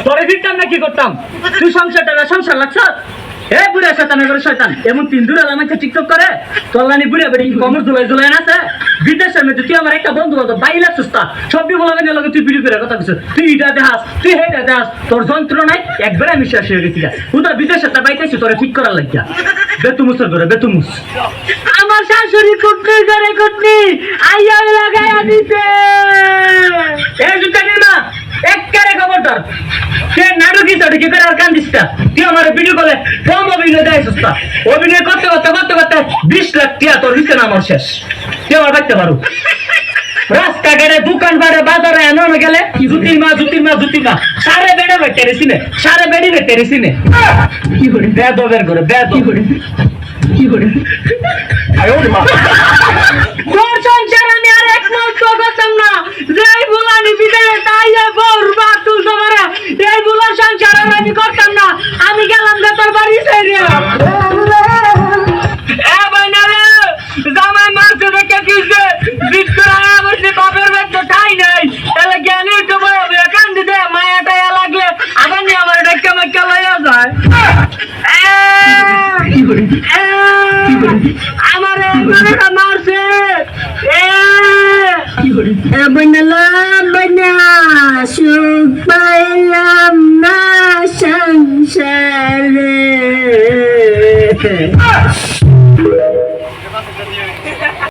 তোরে দিতাম না কি করতাম তুই সংসার লাগছ এ বুড়া শয়তানের ঘরে শয়তান এমন তিন দূর আমাকে টিকটক করে তোলানি বুড়া বেড়ে কি কমর জুলাই আছে বিদেশের মধ্যে তুই আমার একটা বন্ধু বান্ধব বাইলা সুস্তা সবই বলা গেলে তুই ভিডিও করে কথা কিছু তুই এটা দেখাস তুই হেটা দেখাস তোর যন্ত্রণায় একবারে আমি শেষ হয়ে গেছি উদা বিদেশে তা বাইতেছি তোরে ঠিক করার লাগিয়া বেতুমুসের ঘরে বেতুমুস আমার শাশুড়ি কুটনি করে কুটনি আইয়া লাগাইয়া দিতে এই জুতা নিমা একবারে খবরদার কে নাটকি টাটকি করে আর কান্দিসটা তুই আমার ভিডিও কলে কম অভিনয় দেয় সুস্তা অভিনয় করতে 20 লাখ টিয়া তোর দিচ্ছে না আমার শেষ তুই আমার বাইতে পারো রাস্তাঘাটে দোকান বাড়ে বাজারে এমন গেলে জুতির মা সারে বেড়ে বেটে রেসিনে কি করে বেদবের করে কি করে তোর সংসার আমি আর এক মাস করতাম না যেই বুলানি বিদায় তাই বউর বাতুল তোমারা এই বুলার সংসার আমি করতাম না আমি গেলাম না তোর বাড়ি ছেড়ে এ বাইনা রে জামাই মারতে দেখে কিছে জিত করে বসে বাপের বাচ্চা ঠাই নাই তাহলে জ্ঞানী তো বলে কান্দি দে মায়াটা লাগলে আবার নিয়ে আমার ডাক্কা মাক্কা লইয়া যায় আমার মারছে সুখ পাইলাম না সংসারে